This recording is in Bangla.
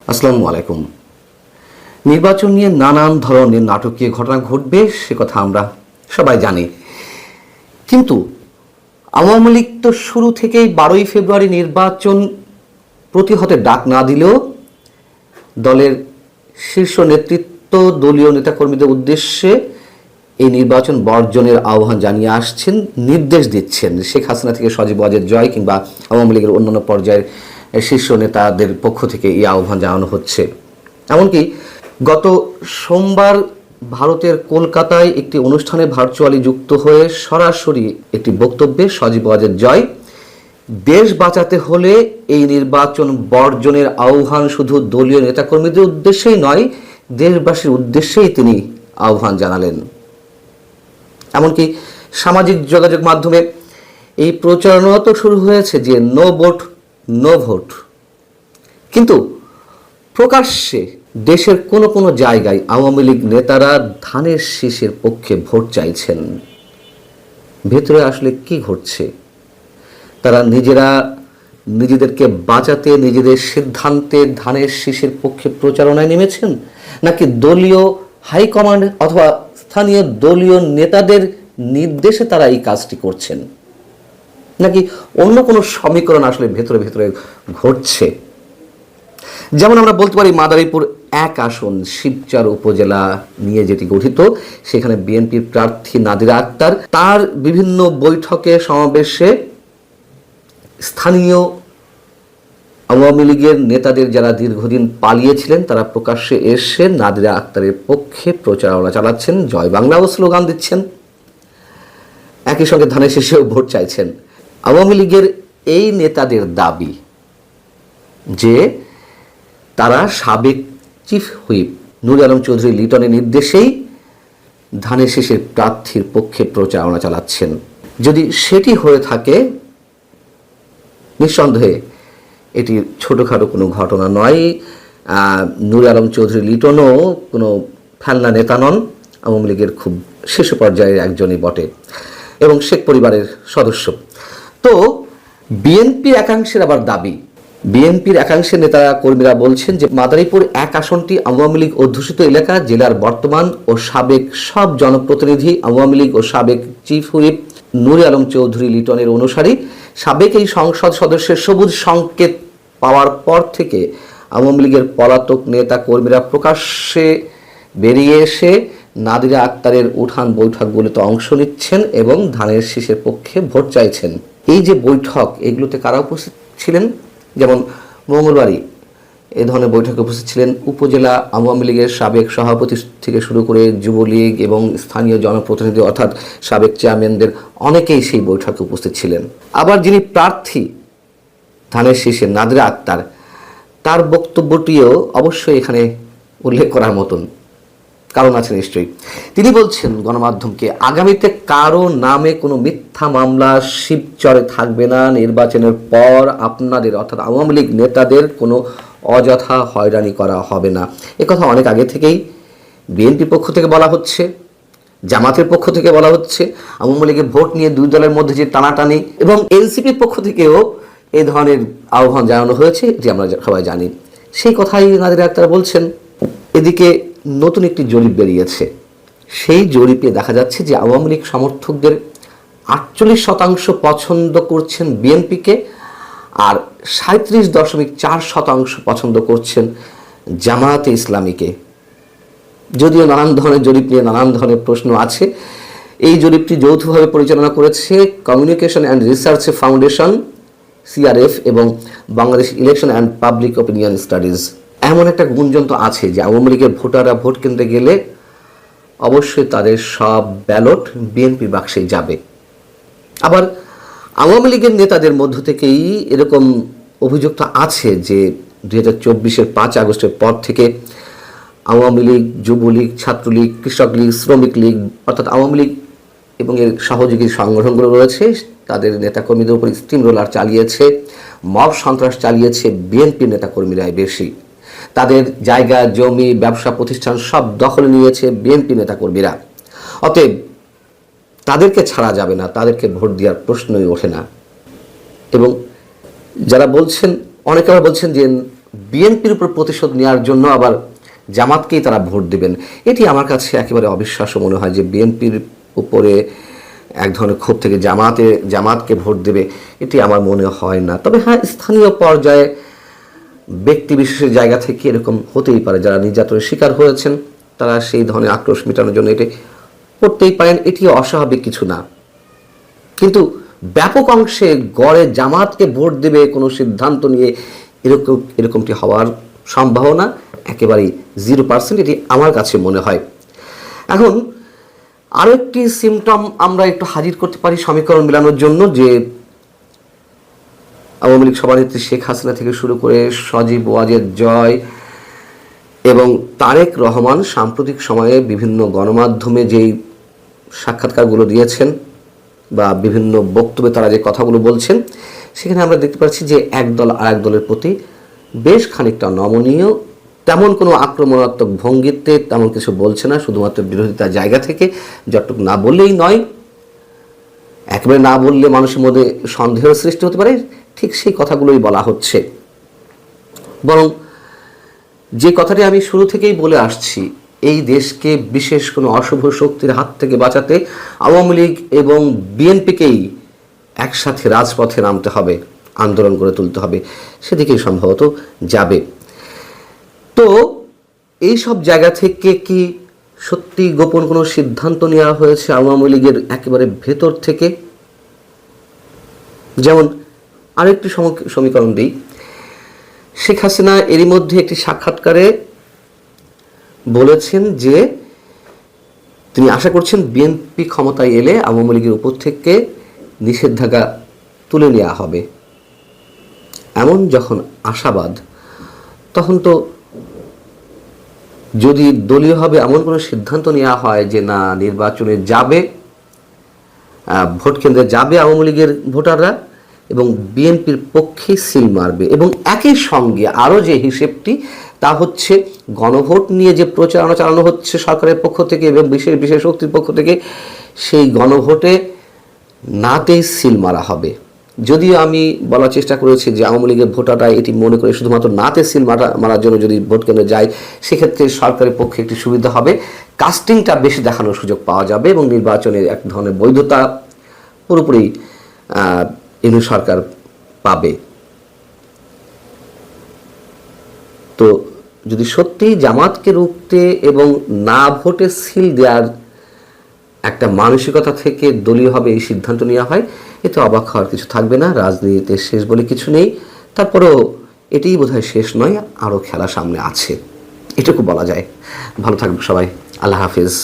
আসসালামু আলাইকুম। নির্বাচন নিয়ে নানান ধরনের নাটকীয় ঘটনা ঘটবে সে কথা আমরা সবাই জানি, কিন্তু আওয়ামী লীগ তো শুরু থেকেই 12ই ফেব্রুয়ারি নির্বাচন প্রতিহতের ডাক না দিলেও দলের শীর্ষ নেতৃত্ব দলীয় নেতাকর্মীদের উদ্দেশ্যে এই নির্বাচন বর্জনের আহ্বান জানিয়ে আসছেন, নির্দেশ দিচ্ছেন। শেখ হাসিনা থেকে সজীব ওয়াজেদ জয় কিংবা আওয়ামী লীগের অন্যান্য পর্যায়ের শীর্ষ নেতাদের পক্ষ থেকে এই আহ্বান জানানো হচ্ছে। এমনকি গত সোমবার ভারতের কলকাতায় একটি অনুষ্ঠানে ভার্চুয়ালি যুক্ত হয়ে সরাসরি একটি বক্তব্যে সজীব ওয়াজেদ জয় দেশ বাঁচাতে হলে এই নির্বাচন বর্জনের আহ্বান শুধু দলীয় নেতাকর্মীদের উদ্দেশ্যেই নয়, দেশবাসীর উদ্দেশ্যেই তিনি আহ্বান জানালেন। এমনকি সামাজিক যোগাযোগ মাধ্যমে এই প্রচারণা তো শুরু হয়েছে যে নো ভোট নো ভোট, কিন্তু প্রকাশ্যে দেশের কোনো কোনো জায়গায় আওয়ামী লীগ নেতারা ধানের শীষের পক্ষে ভোট চাইছেন। ভেতরে আসলে কি ঘটছে? তারা নিজেদেরকে বাঁচাতে নিজেদের সিদ্ধান্তে ধানের শীষের পক্ষে প্রচারণায় নেমেছেন, নাকি দলীয় হাইকমান্ড অথবা স্থানীয় দলীয় নেতাদের নির্দেশে তারা এই কাজটি করছেন, নাকি অন্য কোনো সমীকরণ আসলে ভেতরে ভেতরে ঘটছে? যেমন আমরা বলতে পারি মাদারীপুর 1 আসন শিবচর উপজেলা নিয়ে যেটি গঠিত, সেখানে বিএনপির প্রার্থী নাদিরা আক্তার তার বিভিন্ন বৈঠকে সমাবেশে স্থানীয় আওয়ামী লীগের নেতাদের যারা দীর্ঘদিন পালিয়েছিলেন তারা প্রকাশ্যে এসে নাদিরা আক্তারের পক্ষে প্রচারণা চালাচ্ছেন, জয় বাংলা ও স্লোগান দিচ্ছেন, একই সঙ্গে ধানের শীষেও ভোট চাইছেন। আওয়ামী লীগের এই নেতাদের দাবি যে তারা সাবেক চিফ হুইপ নূর আলম চৌধুরী লিটনের নির্দেশেই ধানের শীষের প্রার্থীর পক্ষে প্রচারণা চালাচ্ছেন। যদি সেটি হয়ে থাকে, নিঃসন্দেহে এটি ছোটোখাটো কোনো ঘটনা নয়। নূর আলম চৌধুরী লিটনও কোনো ফেলনা নেতা নন, আওয়ামী লীগের খুব শীর্ষ পর্যায়ের একজনই বটে এবং শেখ পরিবারের সদস্য। তো বিএনপির একাংশের আবার দাবি, বিএনপির একাংশের নেতা কর্মীরা বলছেন যে মাদারীপুর 1 আসনটি আওয়ামী লীগ অধ্যুষিত এলাকা, জেলার বর্তমান ও সাবেক সব জনপ্রতিনিধি আওয়ামী লীগ ও সাবেক চিফ হুইপ নূর আলম চৌধুরী লিটনের অনুসারী। সাবেক এই সংসদ সদস্যের সবুজ সংকেত পাওয়ার পর থেকে আওয়ামী লীগের পলাতক নেতা কর্মীরা প্রকাশ্যে বেরিয়ে এসে নাদিরা আক্তারের উঠান বৈঠকগুলোতে অংশ নিচ্ছেন এবং ধানের শীষের পক্ষে ভোট চাইছেন। এই যে বৈঠক, এগুলোতে কারা উপস্থিত ছিলেন? যেমন মঙ্গলবারই এ ধরনের বৈঠকে উপস্থিত ছিলেন উপজেলা আওয়ামী লীগের সাবেক সভাপতি থেকে শুরু করে যুবলীগ এবং স্থানীয় জনপ্রতিনিধি অর্থাৎ সাবেক চেয়ারম্যানদের অনেকেই সেই বৈঠকে উপস্থিত ছিলেন। আবার যিনি প্রার্থী ধানের শীষে নাদিরা আক্তার, তার বক্তব্যটিও অবশ্যই এখানে উল্লেখ করার মতন কারণ আছে নিশ্চয়ই। তিনি বলছেন গণমাধ্যমকে, আগামীতে কারো নামে কোনো মিথ্যা মামলা শিবচরে থাকবে না, নির্বাচনের পর আপনাদের অর্থাৎ আওয়ামী লীগ নেতাদের কোনো অযথা হয়রানি করা হবে না। একথা অনেক আগে থেকেই বিএনপির পক্ষ থেকে বলা হচ্ছে, জামাতের পক্ষ থেকে বলা হচ্ছে, আওয়ামী লীগের ভোট নিয়ে দুই দলের মধ্যে যে টানাটানি, এবং এনসিপির পক্ষ থেকেও এই ধরনের আহ্বান জানানো হয়েছে যে আমরা সবাই জানি। সেই কথাই নাদিরা আক্তার বলছেন। এদিকে নতুন একটি জরিপ বেরিয়েছে, সেই জরিপে দেখা যাচ্ছে যে আওয়ামী লীগ সমর্থকদের 48% পছন্দ করছেন বিএনপিকে আর 37.4% পছন্দ করছেন জামায়াতে ইসলামীকে। যদিও নানান ধরনের জরিপ নিয়ে নানান ধরনের প্রশ্ন আছে। এই জরিপটি যৌথভাবে পরিচালনা করেছে communication and research foundation CRF এবং Bangladesh election and public opinion studies. এমন একটা গুঞ্জন তো আছে যে আওয়ামী লীগের ভোটাররা ভোট কেন্দ্রে গেলে অবশ্যই তাদের সব ব্যালট বিএনপি বাক্সেই যাবে। আবার আওয়ামী লীগের নেতাদের মধ্য থেকেই এরকম অভিযোগ তো আছে যে 2024-এর 5 আগস্টের পর থেকে আওয়ামী লীগ, যুবলীগ, ছাত্রলীগ, কৃষক লীগ, শ্রমিক লীগ অর্থাৎ আওয়ামী লীগ এবং এর সহযোগী সংগঠনগুলো রয়েছে, তাদের নেতাকর্মীদের উপর স্টিম রোলার চালিয়েছে, মব সন্ত্রাস চালিয়েছে বিএনপির নেতাকর্মীরাই বেশি। তাদের জায়গা জমি ব্যবসা প্রতিষ্ঠান সব দখলে নিয়েছে বিএনপি নেতাকর্মীরা। অতএব তাদেরকে ছাড়া যাবে না, তাদেরকে ভোট দেওয়ার প্রশ্নই ওঠে না। এবং যারা বলছেন, অনেকে আবার বলছেন যে বিএনপির উপর প্রতিশোধ নেওয়ার জন্য আবার জামাতকেই তারা ভোট দেবেন, এটি আমার কাছে একেবারে অবিশ্বাস্য মনে হয় যে বিএনপির উপরে এক ধরনের ক্ষোভ থেকে জামাতকে ভোট দেবে, এটি আমার মনে হয় না। তবে হ্যাঁ, স্থানীয় পর্যায়ে ব্যক্তি বিশেষের জায়গা থেকে এরকম হতেই পারে, যারা নির্যাতনের শিকার হয়েছেন তারা সেই ধরনের আক্রোশ মেটানোর জন্য এটি করতেই পারেন, এটি অস্বাভাবিক কিছু না। কিন্তু ব্যাপক অংশে গড়ে জামাতকে ভোট দেবে কোনো সিদ্ধান্ত নিয়ে এরকমটি হওয়ার সম্ভাবনা একেবারেই 0%, এটি আমার কাছে মনে হয়। এখন আরও একটি সিমটম আমরা একটু হাজির করতে পারি সমীকরণ মেলানোর জন্য, যে আওয়ামী লীগ সভানেত্রী শেখ হাসিনা থেকে শুরু করে সজীব ওয়াজেদ জয় এবং তারেক রহমান সাম্প্রতিক সময়ে বিভিন্ন গণমাধ্যমে যেই সাক্ষাৎকারগুলো দিয়েছেন বা বিভিন্ন বক্তব্যে তারা যে কথাগুলো বলছেন, সেখানে আমরা দেখতে পাচ্ছি যে এক দল আরেক দলের প্রতি বেশ খানিকটা নমনীয়, তেমন কোনো আক্রমণাত্মক ভঙ্গিতে তেমন কিছু বলছে না, শুধুমাত্র বিরোধিতার জায়গা থেকে, যতটুকু না বললেই নয়, একেবারে না বললে মানুষের মধ্যে সন্দেহের সৃষ্টি হতে পারে, ঠিক সেই কথাগুলোই বলা হচ্ছে। বরং যে কথাটি আমি শুরু থেকেই বলে আসছি, এই দেশকে বিশেষ কোনো অশুভ শক্তির হাত থেকে বাঁচাতে আওয়ামী লীগ এবং বিএনপিকেই একসাথে রাজপথে নামতে হবে, আন্দোলন করে তুলতে হবে, সেদিকেই সম্ভবত যাবে। তো এই সব জায়গা থেকে কি সত্যি গোপন কোনো সিদ্ধান্ত নেওয়া হয়েছে আওয়ামী লীগের একেবারে ভেতর থেকে? যেমন আরেকটি সমীকরণ দিই, শেখ হাসিনা এরই মধ্যে একটি সাক্ষাৎকারে বলেছেন যে তিনি আশা করছেন বিএনপি ক্ষমতায় এলে আওয়ামী লীগের উপর থেকে নিষেধাজ্ঞা তুলে নেওয়া হবে। এমন যখন আশাবাদ, তখন তো যদি দলীয়ভাবে এমন কোনো সিদ্ধান্ত নেওয়া হয় যে না, নির্বাচনে যাবে, ভোট কেন্দ্রে যাবে আওয়ামী লীগের ভোটাররা এবং বিএনপির পক্ষে সিল মারবে, এবং একই সঙ্গে আরও যে হিসেবটি, তা হচ্ছে গণভোট নিয়ে যে প্রচারণা চালানো হচ্ছে সরকারের পক্ষ থেকে এবং বিশেষ বিশেষ শক্তির পক্ষ থেকে, সেই গণভোটে নাতেই সিল মারা হবে। যদিও আমি বলার চেষ্টা করেছি যে আওয়ামী লীগের ভোটাররা এটি মনে করে শুধুমাত্র নাতে সিল মারার জন্য যদি ভোট কেন্দ্রে যায়, সেক্ষেত্রে সরকারের পক্ষে একটি সুবিধা হবে, কাস্টিংটা বেশি দেখানোর সুযোগ পাওয়া যাবে এবং নির্বাচনের এক ধরনের বৈধতা পুরোপুরি ইনু সরকার পাবে। তো যদি সত্যিই জামাতকে রুখতে এবং না ভোটে সিল দেওয়ার একটা মানসিকতা থেকে দলীয়ভাবে এই সিদ্ধান্ত নেওয়া হয়, এতে অবাক হওয়ার কিছু থাকবে না। রাজনীতিতে শেষ বলে কিছু নেই, তারপরেও এটিই বোধহয় শেষ নয়, আরও খেলা সামনে আছে, এটুকু বলা যায়। ভালো থাকবে সবাই, আল্লাহ হাফিজ।